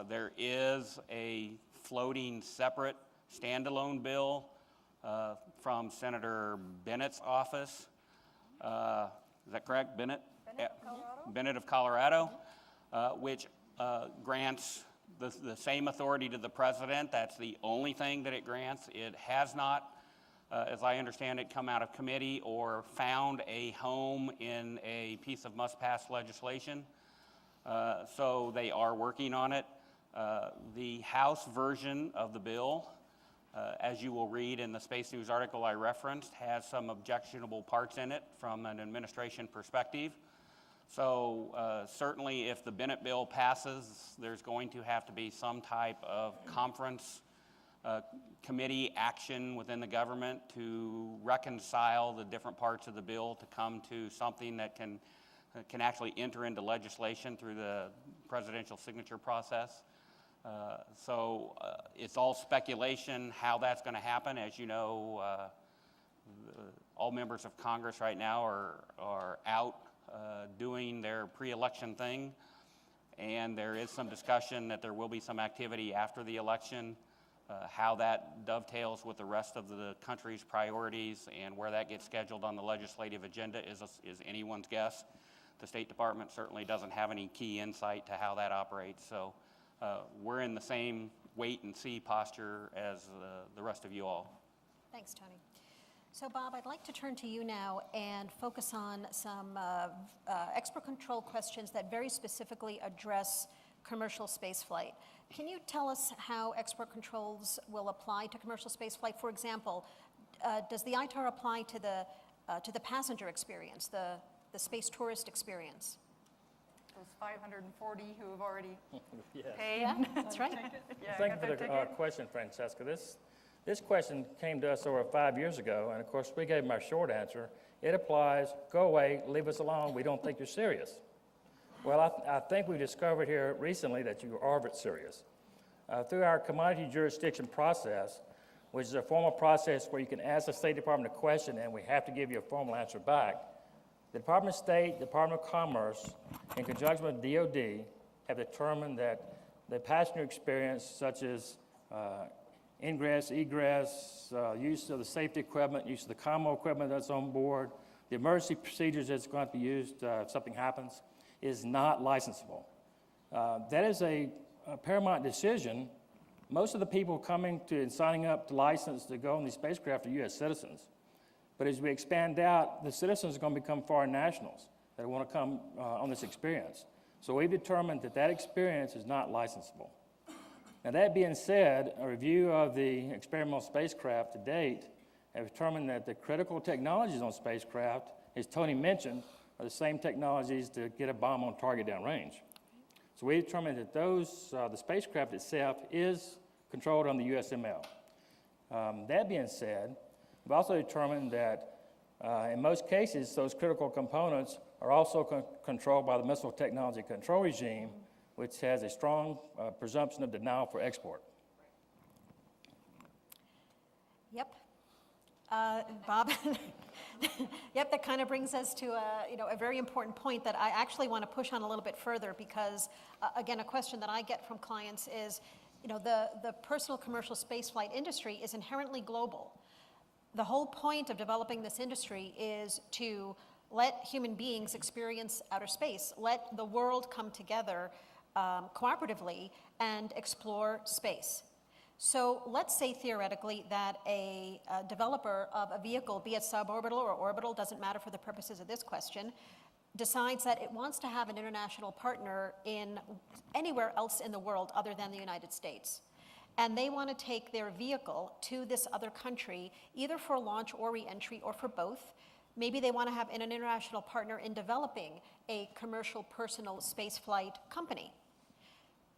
There is a floating separate standalone bill from Senator Bennett's office. Is that correct, Bennett? Bennett of Colorado? Bennett of Colorado, which grants the same authority to the president. That's the only thing that it grants. It has not, as I understand it, come out of committee or found a home in a piece of must-pass legislation. So they are working on it. The House version of the bill, as you will read in the Space News article I referenced, has some objectionable parts in it from an administration perspective. So certainly if the Bennett bill passes, there's going to have to be some type of conference committee action within the government to reconcile the different parts of the bill to come to something that can actually enter into legislation through the presidential signature process. So it's all speculation how that's going to happen. As you know, all members of Congress right now are out doing their pre-election thing, and there is some discussion that there will be some activity after the election. How that dovetails with the rest of the country's priorities and where that gets scheduled on the legislative agenda is anyone's guess. The State Department certainly doesn't have any key insight to how that operates. So we're in the same wait and see posture as the rest of you all. Thanks, Tony. So Bob, I'd like to turn to you now and focus on some expert control questions that very specifically address commercial spaceflight. Can you tell us how export controls will apply to commercial spaceflight? For example, does the ITAR apply to the passenger experience, the space tourist experience? Those 540 who have already Yes. paid. Yeah, that's right. Yeah, Thank got you their for the ticket. question, Franceska. This question came to us over 5 years ago, and of course we gave them our short answer. It applies, go away, leave us alone, we don't think you're serious. Well, I think we discovered here recently that you are serious. Through our commodity jurisdiction process, which is a formal process where you can ask the State Department a question and we have to give you a formal answer back, the Department of State, Department of Commerce, in conjunction with DOD, have determined that the passenger experience, such as ingress, egress, use of the safety equipment, use of the commo equipment that's on board, the emergency procedures that's going to be used if something happens, is not licensable. That is a paramount decision. Most of the people coming to and signing up to license to go on these spacecraft are U.S. citizens. But as we expand out, the citizens are going to become foreign nationals that want to come on this experience. So we've determined that that experience is not licensable. Now that being said, a review of the experimental spacecraft to date have determined that the critical technologies on spacecraft, as Tony mentioned, are the same technologies to get a bomb on target downrange. So we determined that the spacecraft itself is controlled on the USML. That being said, we've also determined that in most cases, those critical components are also controlled by the Missile Technology Control Regime, which has a strong presumption of denial for export. Yep. Bob, yep, that kind of brings us to a very important point that I actually want to push on a little bit further because, again, a question that I get from clients is, the personal commercial spaceflight industry is inherently global. The whole point of developing this industry is to let human beings experience outer space, let the world come together cooperatively and explore space. So let's say theoretically that a developer of a vehicle, be it suborbital or orbital, doesn't matter for the purposes of this question, decides that it wants to have an international partner in anywhere else in the world other than the United States. And they want to take their vehicle to this other country, either for launch or re-entry or for both. Maybe they want to have an international partner in developing a commercial personal spaceflight company.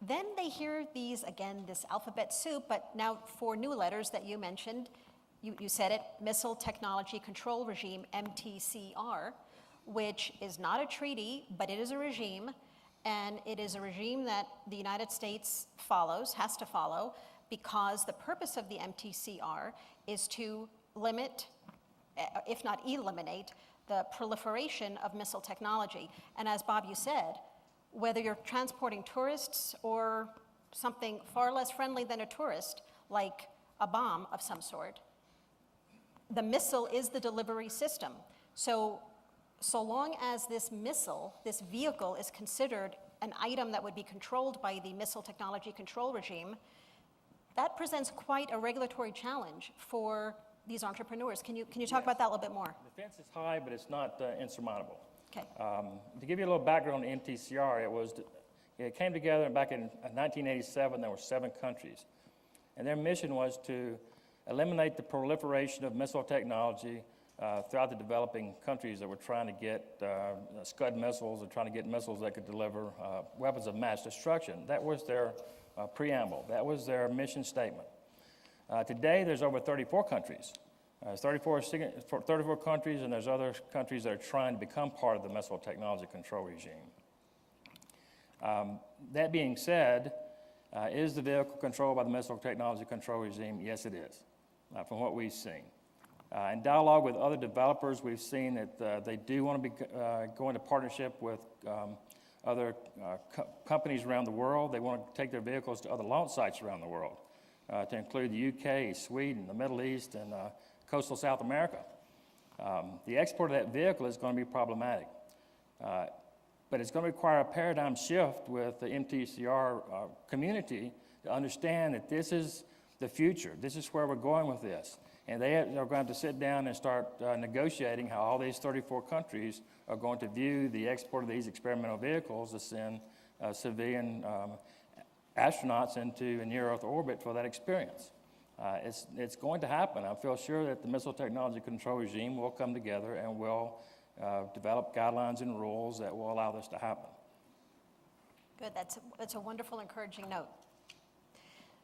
Then they hear these, again, this alphabet soup, but now 4 new letters that you mentioned. You said it, Missile Technology Control Regime, MTCR, which is not a treaty, but it is a regime, and it is a regime that the United States follows, has to follow, because the purpose of the MTCR is to limit, if not eliminate, the proliferation of missile technology. And as Bob, you said, whether you're transporting tourists or something far less friendly than a tourist, like a bomb of some sort. The missile is the delivery system. So long as this missile, this vehicle, is considered an item that would be controlled by the Missile Technology Control Regime, that presents quite a regulatory challenge for these entrepreneurs. Can you talk about that a little bit more? The fence is high, but it's not insurmountable. Okay. To give you a little background on MTCR, it came together back in 1987. There were 7 countries, and their mission was to eliminate the proliferation of missile technology throughout the developing countries that were trying to get Scud missiles or trying to get missiles that could deliver weapons of mass destruction. That was their preamble. That was their mission statement. Today, there's over 34 countries. There's 34 countries, and there's other countries that are trying to become part of the Missile Technology Control Regime. That being said, is the vehicle controlled by the Missile Technology Control Regime? Yes, it is, from what we've seen. In dialogue with other developers, we've seen that they do want to be go into partnership with other companies around the world. They want to take their vehicles to other launch sites around the world, to include the UK, Sweden, the Middle East, and coastal South America. The export of that vehicle is going to be problematic, but it's going to require a paradigm shift with the MTCR community to understand that this is the future. This is where we're going with this. And they are going to sit down and start negotiating how all these 34 countries are going to view the export of these experimental vehicles to send civilian astronauts into a near-Earth orbit for that experience. It's going to happen. I feel sure that the Missile Technology Control Regime will come together and will develop guidelines and rules that will allow this to happen. Good, that's a wonderful, encouraging note.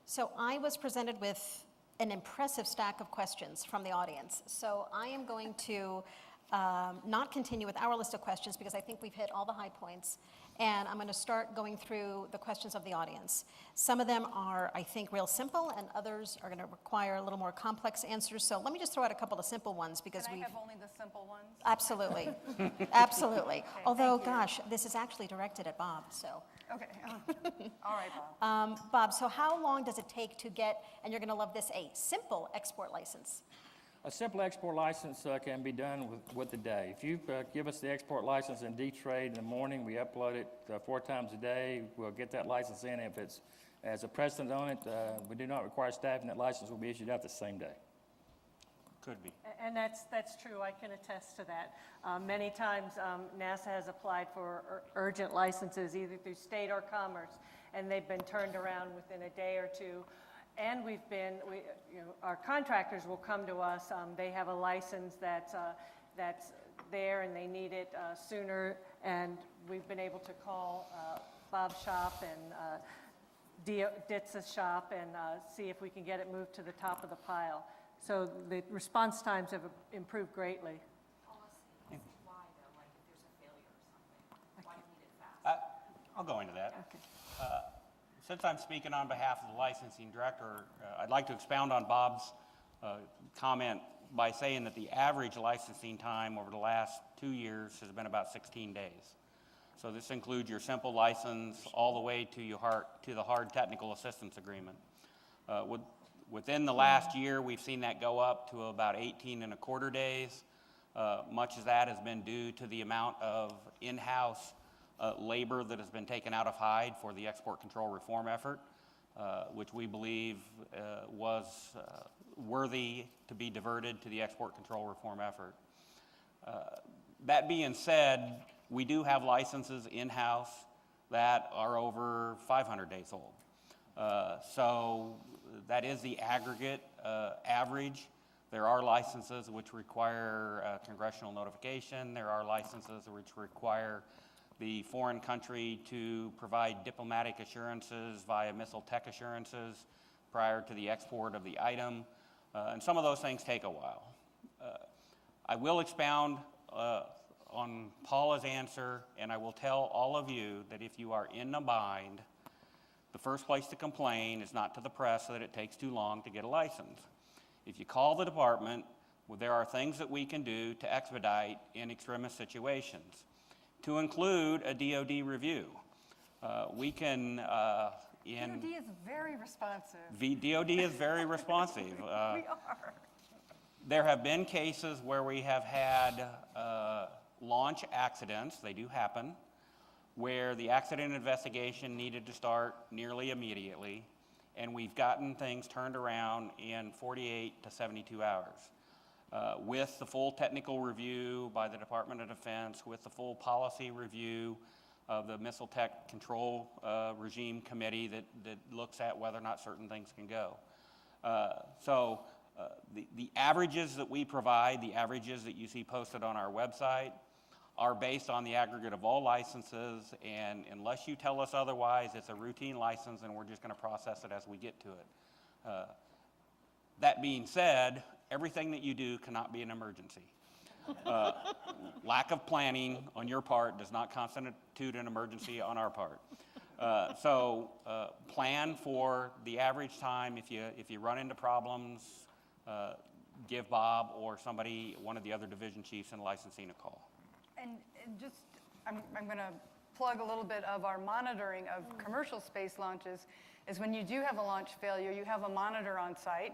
So I was presented with an impressive stack of questions from the audience. So I am going to not continue with our list of questions because I think we've hit all the high points. And I'm going to start going through the questions of the audience. Some of them are, I think, real simple, and others are going to require a little more complex answers. So let me just throw out a couple of simple ones because Can we I have only the simple ones? Absolutely, absolutely. Although, gosh, this is actually directed at Bob, so. Okay. All right, Bob. Bob, so how long does it take to get, and you're going to love this, a simple export license? A simple export license can be done with a day. If you give us the export license in D-Trade in the morning, we upload it 4 times a day. We'll get that license in. If it's as a precedent on it, we do not require staffing. That license will be issued out the same day. Could be. And that's true. I can attest to that. Many times NASA has applied for urgent licenses either through state or commerce, and they've been turned around within a day or two. And our contractors will come to us. They have a license that's there, and they need it sooner. And we've been able to call Bob's shop and Ditz's shop and see if we can get it moved to the top of the pile. So the response times have improved greatly. Why though? Like if there's a failure or something, why do you need it fast? I'll go into that. Okay. Since I'm speaking on behalf of the licensing director, I'd like to expound on Bob's comment by saying that the average licensing time over the last 2 years has been about 16 days. So this includes your simple license all the way to the hard technical assistance agreement. Within the last year, we've seen that go up to about 18 and a quarter days. Much of that has been due to the amount of in-house labor that has been taken out of Hyde for the export control reform effort, which we believe was worthy to be diverted to the export control reform effort. That being said, we do have licenses in-house that are over 500 days old. So that is the aggregate average. There are licenses which require congressional notification. There are licenses which require the foreign country to provide diplomatic assurances via missile tech assurances prior to the export of the item. And some of those things take a while. I will expound on Paula's answer, and I will tell all of you that if you are in a bind, the first place to complain is not to the press that it takes too long to get a license. If you call the department, well, there are things that we can do to expedite in extremis situations, to include a DoD review. We can, in... DoD is very responsive. DOD is very responsive. We are. There have been cases where we have had launch accidents, they do happen, where the accident investigation needed to start nearly immediately, and we've gotten things turned around in 48 to 72 hours. With the full technical review by the Department of Defense, with the full policy review of the Missile Tech Control Regime Committee that looks at whether or not certain things can go. The averages that we provide, the averages that you see posted on our website, are based on the aggregate of all licenses, and unless you tell us otherwise, it's a routine license and we're just going to process it as we get to it. That being said, everything that you do cannot be an emergency. Lack of planning on your part does not constitute an emergency on our part. Plan for the average time. If you run into problems, give Bob or somebody, one of the other division chiefs in licensing, a call. And just, I'm going to plug a little bit of our monitoring of commercial space launches, is when you do have a launch failure, you have a monitor on site.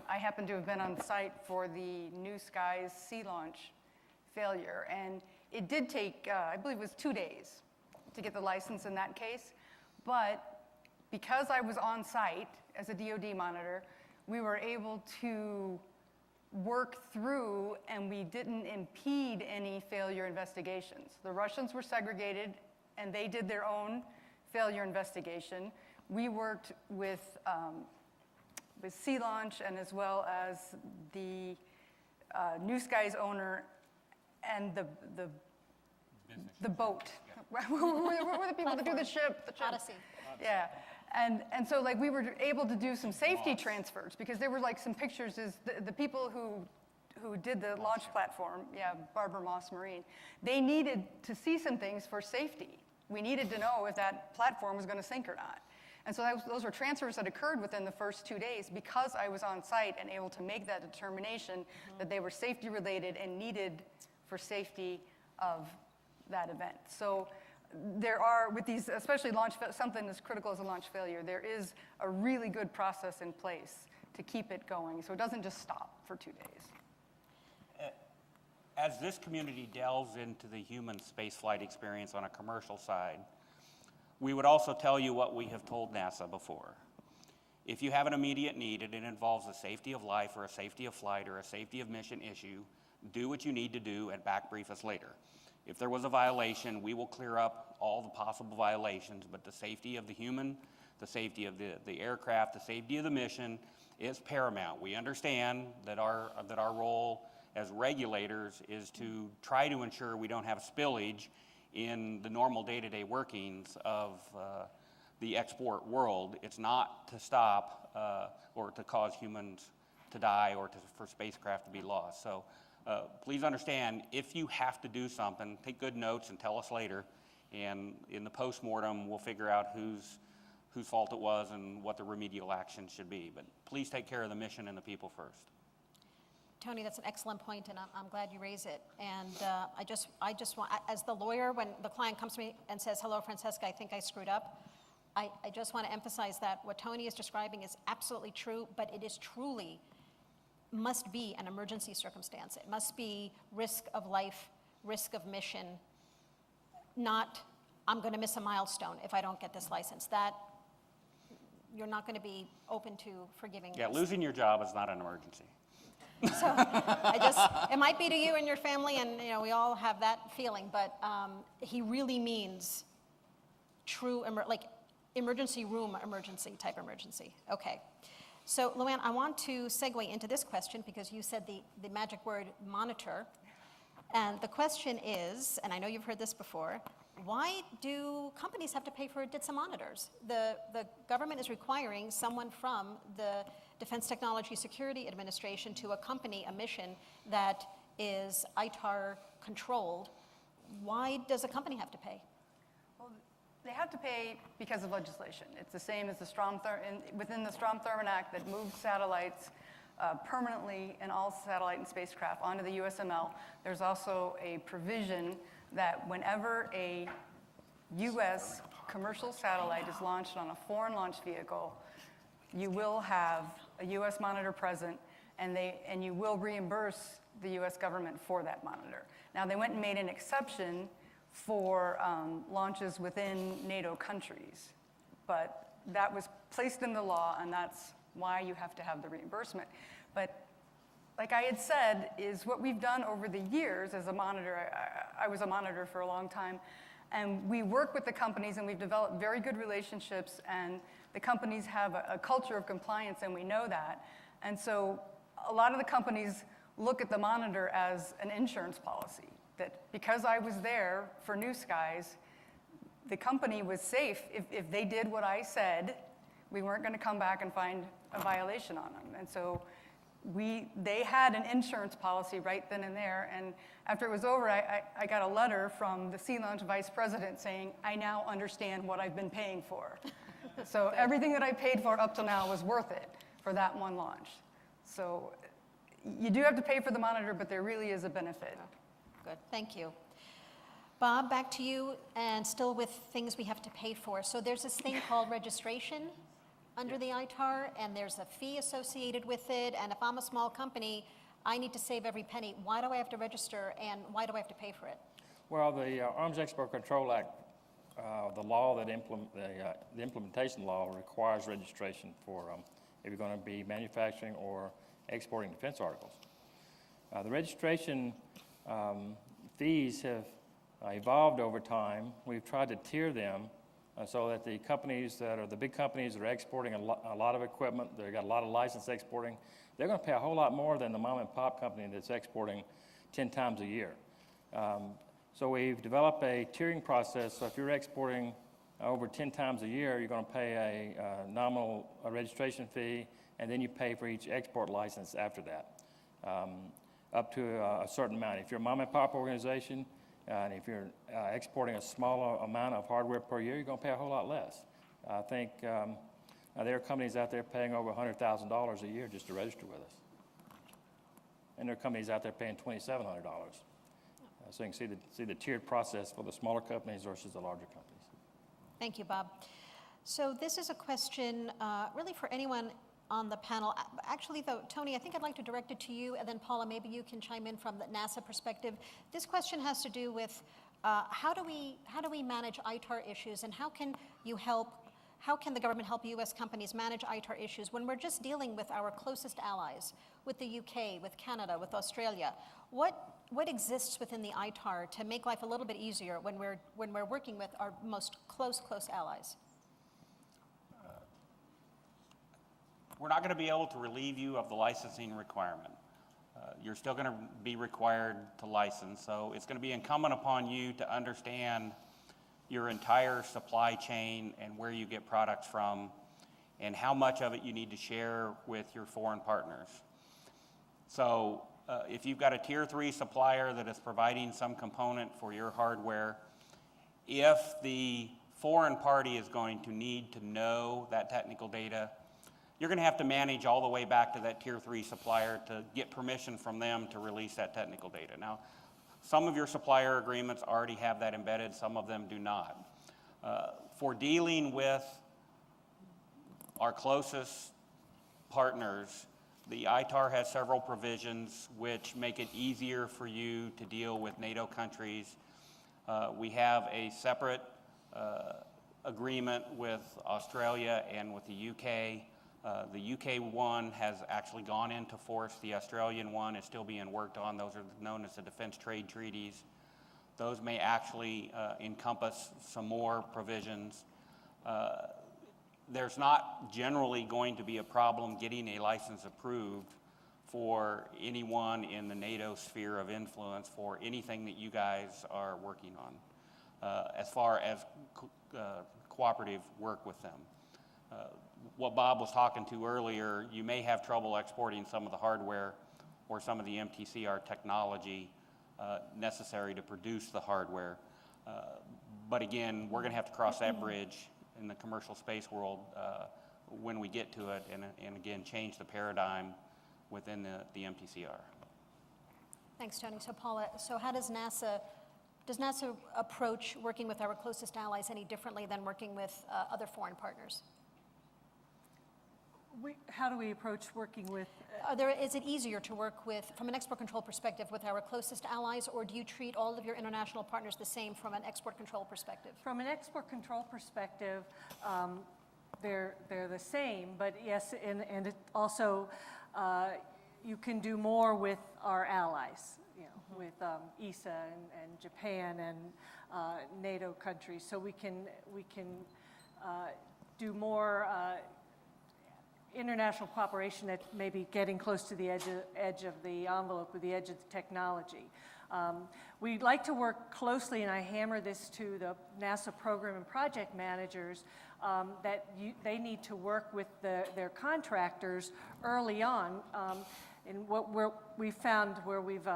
I happen to have been on site for the New Skies sea launch failure, and it did take, I believe it was 2 days to get the license in that case, but because I was on site as a DoD monitor, we were able to work through, and we didn't impede any failure investigations. The Russians were segregated, and they did their own failure investigation. We worked with Sea Launch and as well as the New Skies owner and the boat. Who were the people that do the ship? Odyssey. Yeah. And so like we were able to do some safety transfers because there were like some pictures is the people who did the launch platform, Barbara Moss Marine, they needed to see some things for safety. We needed to know if that platform was going to sink or not. And so those were transfers that occurred within the first 2 days because I was on site and able to make that determination that they were safety related and needed for safety of that event. So there are, with these, especially something as critical as a launch failure, there is a really good process in place to keep it going. So it doesn't just stop for 2 days. As this community delves into the human spaceflight experience on a commercial side, we would also tell you what we have told NASA before. If you have an immediate need and it involves a safety of life or a safety of flight or a safety of mission issue, do what you need to do and back brief us later. If there was a violation, we will clear up all the possible violations, but the safety of the human, the safety of the aircraft, the safety of the mission is paramount. We understand that our role as regulators is to try to ensure we don't have spillage in the normal day-to-day workings of the export world. It's not to stop or to cause humans to die or for spacecraft to be lost. So please understand, if you have to do something, take good notes and tell us later. And in the postmortem, we'll figure out whose fault it was and what the remedial action should be. But please take care of the mission and the people first. Tony, that's an excellent point, and I'm glad you raise it. And I just want, as the lawyer, when the client comes to me and says, hello, Franceska, I think I screwed up, I just want to emphasize that what Tony is describing is absolutely true, but it is truly, must be an emergency circumstance. It must be risk of life, risk of mission, not, I'm going to miss a milestone if I don't get this license. That, you're not going to be open to forgiving. Yeah, losing your job is not an emergency. So it might be to you and your family, and we all have that feeling, but he really means true, like emergency room emergency type emergency. Okay. So Luann, I want to segue into this question because you said the magic word monitor. And the question is, and I know you've heard this before, why do companies have to pay for DITSA monitors? The government is requiring someone from the Defense Technology Security Administration to accompany a mission that is ITAR controlled. Why does a company have to pay? Well, they have to pay because of legislation. It's the same as the within the Strom-Thurmond Act that moved satellites permanently and all satellite and spacecraft onto the USML. There's also a provision that whenever a U.S. commercial satellite is launched on a foreign launch vehicle, you will have a U.S. monitor present, and you will reimburse the U.S. government for that monitor. Now, they went and made an exception for launches within NATO countries, but that was placed in the law, and that's why you have to have the reimbursement. But like I had said, is what we've done over the years as a monitor. I was a monitor for a long time, and we work with the companies, and we've developed very good relationships, and the companies have a culture of compliance, and we know that. And so a lot of the companies look at the monitor as an insurance policy, that because I was there for New Skies, the company was safe. If they did what I said, we weren't going to come back and find a violation on them. And so they had an insurance policy right then and there. And after it was over, I got a letter from the Sea Launch Vice President saying, I now understand what I've been paying for. So everything that I paid for up till now was worth it for that one launch. So you do have to pay for the monitor, but there really is a benefit. Good, thank you. Bob, back to you, and still with things we have to pay for. So there's this thing called registration under the ITAR, and there's a fee associated with it, and if I'm a small company, I need to save every penny. Why do I have to register, and why do I have to pay for it? Well, the Arms Export Control Act, the law that the implementation law requires registration for if you're going to be manufacturing or exporting defense articles. The registration fees have evolved over time. We've tried to tier them so that the companies that are the big companies that are exporting a lot of equipment, they've got a lot of license exporting, they're going to pay a whole lot more than the mom and pop company that's exporting 10 times a year. So we've developed a tiering process. So if you're exporting over 10 times a year, you're going to pay a nominal registration fee, and then you pay for each export license after that, up to a certain amount. If you're a mom and pop organization, and if you're exporting a smaller amount of hardware per year, you're going to pay a whole lot less. I think there are companies out there paying over $100,000 a year just to register with us. And there are companies out there paying $2,700. So you can see the tiered process for the smaller companies versus the larger companies. Thank you, Bob. So this is a question really for anyone on the panel. Actually, though, Tony, I think I'd like to direct it to you, and then Paula, maybe you can chime in from the NASA perspective. This question has to do with how do we manage ITAR issues, and how can the government help U.S. companies manage ITAR issues when we're just dealing with our closest allies, with the UK, with Canada, with Australia? What exists within the ITAR to make life a little bit easier when we're working with our most close allies? We're not going to be able to relieve you of the licensing requirement. You're still going to be required to license, so it's going to be incumbent upon you to understand your entire supply chain and where you get products from and how much of it you need to share with your foreign partners. So if you've got a tier 3 supplier that is providing some component for your hardware, if the foreign party is going to need to know that technical data, you're going to have to manage all the way back to that tier 3 supplier to get permission from them to release that technical data. Now, some of your supplier agreements already have that embedded, some of them do not. For dealing with our closest partners, the ITAR has several provisions which make it easier for you to deal with NATO countries. We have a separate agreement with Australia and with the UK. The UK one has actually gone into force. The Australian one is still being worked on. Those are known as the defense trade treaties. Those may actually encompass some more provisions. There's not generally going to be a problem getting a license approved for anyone in the NATO sphere of influence for anything that you guys are working on as far as cooperative work with them. What Bob was talking to earlier, you may have trouble exporting some of the hardware or some of the MTCR technology necessary to produce the hardware. But again, we're going to have to cross that bridge in the commercial space world when we get to it and again, change the paradigm within the MTCR. Thanks, Tony. So Paula, so how does NASA Does NASA approach working with our closest allies any differently than working with other foreign partners? How do we approach working with? Is it easier to work with, from an export control perspective, with our closest allies, or do you treat all of your international partners the same from an export control perspective? From an export control perspective, they're the same, but yes, and it also, you can do more with our allies, with ESA and Japan and NATO countries. So we can do more international cooperation that may be getting close to the edge of the envelope or the edge of the technology. We'd like to work closely, and I hammer this to the NASA program and project managers, that they need to work with their contractors early on. And we found where we've,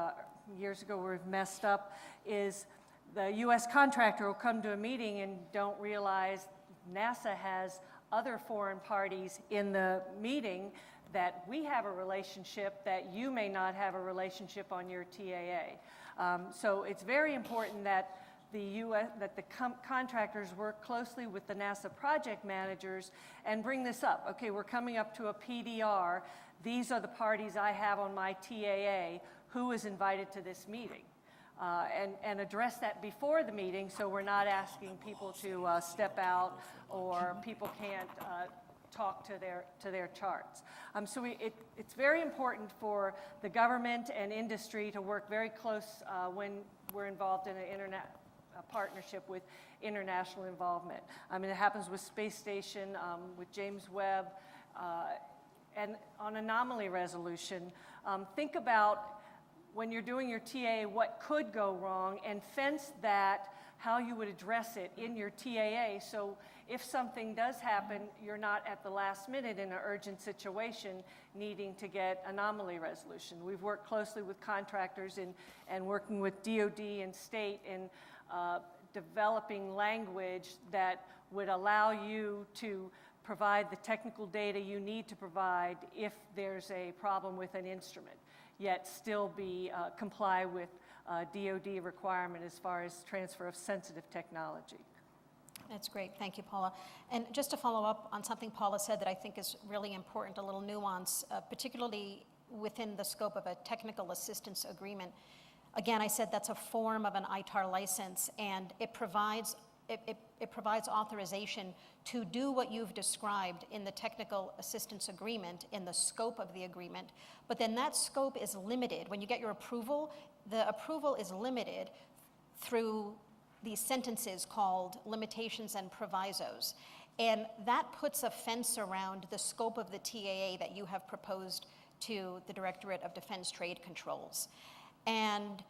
years ago where we've messed up, is the U.S. contractor will come to a meeting and don't realize NASA has other foreign parties in the meeting that we have a relationship that you may not have a relationship on your TAA. So it's very important that the contractors work closely with the NASA project managers and bring this up. Okay, we're coming up to a PDR. These are the parties I have on my TAA. Who is invited to this meeting? And address that before the meeting, so we're not asking people to step out or people can't talk to their charts. So it's very important for the government and industry to work very close when we're involved in a partnership with international involvement. I mean, it happens with Space Station, with James Webb, and on anomaly resolution. Think about when you're doing your TA, what could go wrong, and fence that, how you would address it in your TAA, so if something does happen, you're not at the last minute in an urgent situation needing to get anomaly resolution. We've worked closely with contractors and working with DoD and state in developing language that would allow you to provide the technical data you need to provide if there's a problem with an instrument, yet still comply with DoD requirement as far as transfer of sensitive technology. That's great. Thank you, Paula. And just to follow up on something Paula said that I think is really important, a little nuance, particularly within the scope of a technical assistance agreement. Again, I said that's a form of an ITAR license, and it provides authorization to do what you've described in the technical assistance agreement, in the scope of the agreement, but then that scope is limited. When you get your approval, the approval is limited through these sentences called limitations and provisos. And that puts a fence around the scope of the TAA that you have proposed to the Directorate of Defense Trade Controls. And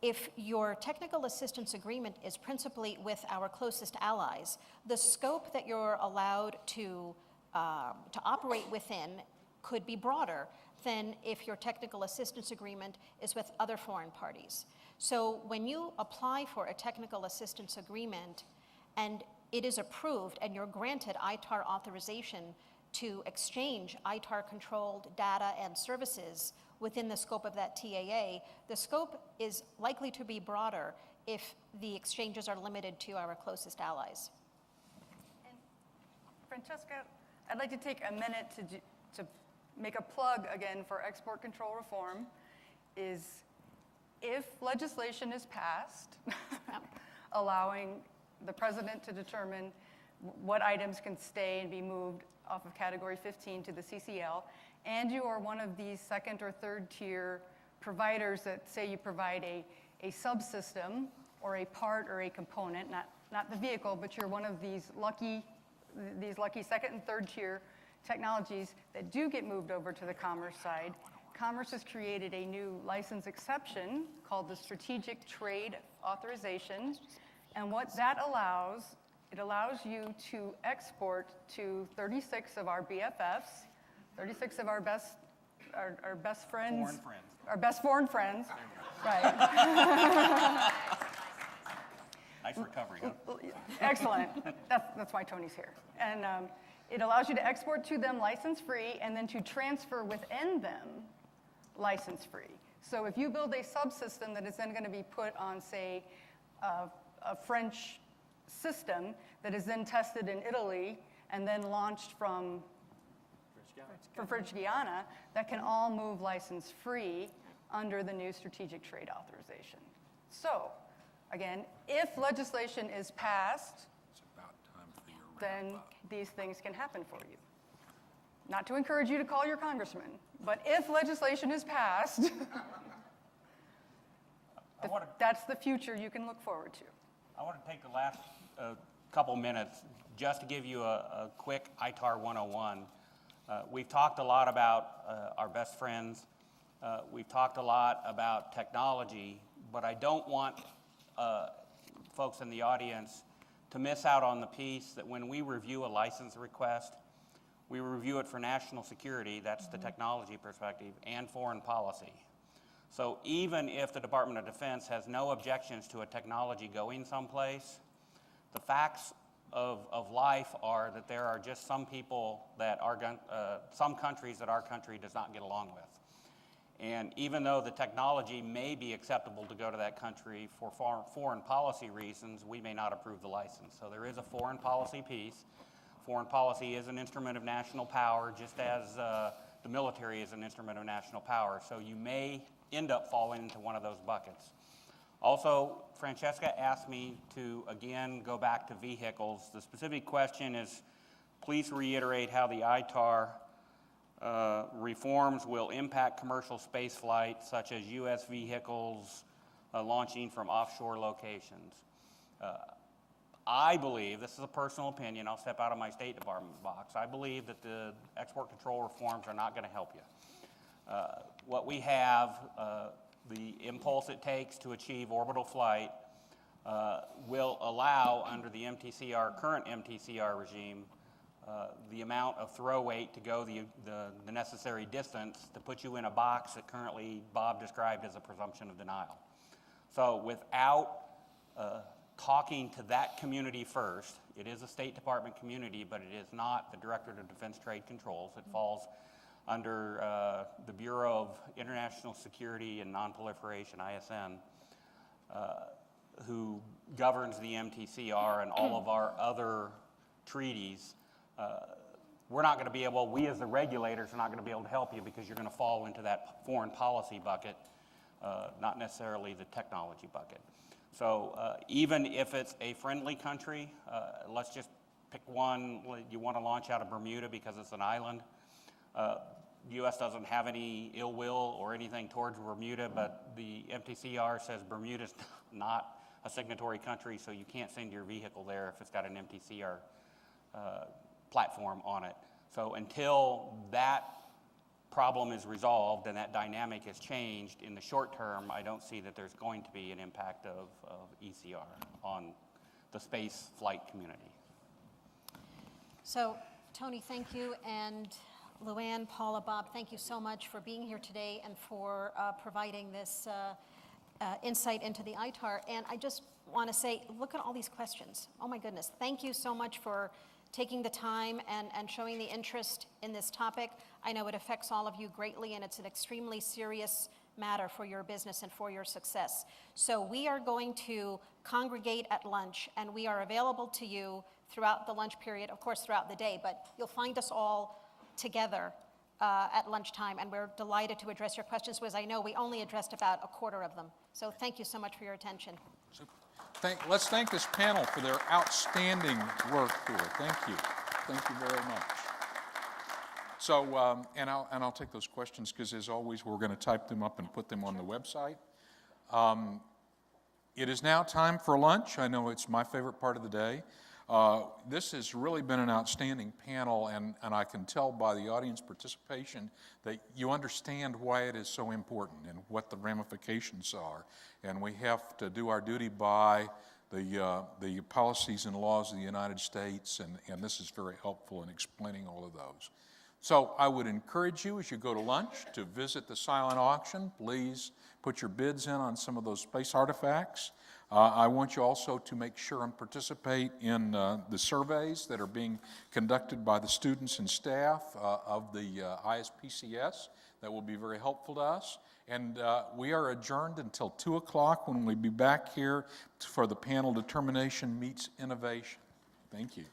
if your technical assistance agreement is principally with our closest allies, the scope that you're allowed to operate within could be broader than if your technical assistance agreement is with other foreign parties. So when you apply for a technical assistance agreement and it is approved and you're granted ITAR authorization to exchange ITAR-controlled data and services within the scope of that TAA, the scope is likely to be broader if the exchanges are limited to our closest allies. And Franceska, I'd like to take a minute to make a plug again for export control reform. Is if legislation is passed allowing the president to determine what items can stay and be moved off of Category 15 to the CCL, and you are one of these second or third tier providers that say you provide a subsystem or a part or a component, not the vehicle, but you're one of these lucky second and third tier technologies that do get moved over to the commerce side. Commerce has created a new license exception called the Strategic Trade Authorization. And what that allows, it allows you to export to 36 of our BFFs, 36 of our best friends. Foreign friends. Our best foreign friends, right. Nice recovery, huh? Excellent. That's why Tony's here. And it allows you to export to them license-free and then to transfer within them license-free. So if you build a subsystem that is then going to be put on, say, a French system that is then tested in Italy and then launched for French Guiana that can all move license-free under the new Strategic Trade Authorization. So, again, if legislation is passed, then these things can happen for you. Not to encourage you to call your congressman, but if legislation is passed, that's the future you can look forward to. I want to take the last couple minutes just to give you a quick ITAR 101. We've talked a lot about our best friends. We've talked a lot about technology, but I don't want folks in the audience to miss out on the piece that when we review a license request, we review it for national security, that's the technology perspective, and foreign policy. So even if the Department of Defense has no objections to a technology going someplace, the facts of life are that there are just some people that are, some countries that our country does not get along with. And even though the technology may be acceptable to go to that country for foreign policy reasons, we may not approve the license. So there is a foreign policy piece. Foreign policy is an instrument of national power, just as the military is an instrument of national power. So you may end up falling into one of those buckets. Also, Franceska asked me to, again, go back to vehicles. The specific question is, please reiterate how the ITAR reforms will impact commercial space flight, such as U.S. vehicles launching from offshore locations. I believe, this is a personal opinion, I'll step out of my State Department box, I believe that the export control reforms are not going to help you. What we have, the impulse it takes to achieve orbital flight will allow, under the MTCR, current MTCR regime, the amount of throw weight to go the necessary distance to put you in a box that currently Bob described as a presumption of denial. So without talking to that community first, it is a State Department community, but it is not the Directorate of Defense Trade Controls. It falls under the Bureau of International Security and Nonproliferation, ISN, who governs the MTCR and all of our other treaties. We're not going to be able, we as the regulators are not going to be able to help you because you're going to fall into that foreign policy bucket, not necessarily the technology bucket. So even if it's a friendly country, let's just pick one, you want to launch out of Bermuda because it's an island. The U.S. doesn't have any ill will or anything towards Bermuda, but the MTCR says Bermuda's not a signatory country, so you can't send your vehicle there if it's got an MTCR platform on it. So until that problem is resolved and that dynamic has changed in the short term, I don't see that there's going to be an impact of ECR on the space flight community. So, Tony, thank you, and Luann, Paula, Bob, thank you so much for being here today and for providing this insight into the ITAR. And I just want to say, look at all these questions. Oh my goodness, thank you so much for taking the time and showing the interest in this topic. I know it affects all of you greatly, and it's an extremely serious matter for your business and for your success. So we are going to congregate at lunch, and we are available to you throughout the lunch period, of course throughout the day, but you'll find us all together at lunchtime, and we're delighted to address your questions, because I know we only addressed about a quarter of them. So thank you so much for your attention. Super. Let's thank this panel for their outstanding work here. Thank you. Thank you very much. So, and I'll take those questions because, as always, we're going to type them up and put them on the website. It is now time for lunch. I know it's my favorite part of the day. This has really been an outstanding panel, and I can tell by the audience participation that you understand why it is so important and what the ramifications are. And we have to do our duty by the policies and laws of the United States, and this is very helpful in explaining all of those. So I would encourage you, as you go to lunch, to visit the silent auction. Please put your bids in on some of those space artifacts. I want you also to make sure and participate in the surveys that are being conducted by the students and staff of the ISPCS. that will be very helpful to us. And we are adjourned until 2 o'clock when we'll be back here for the panel Determination Meets Innovation. Thank you.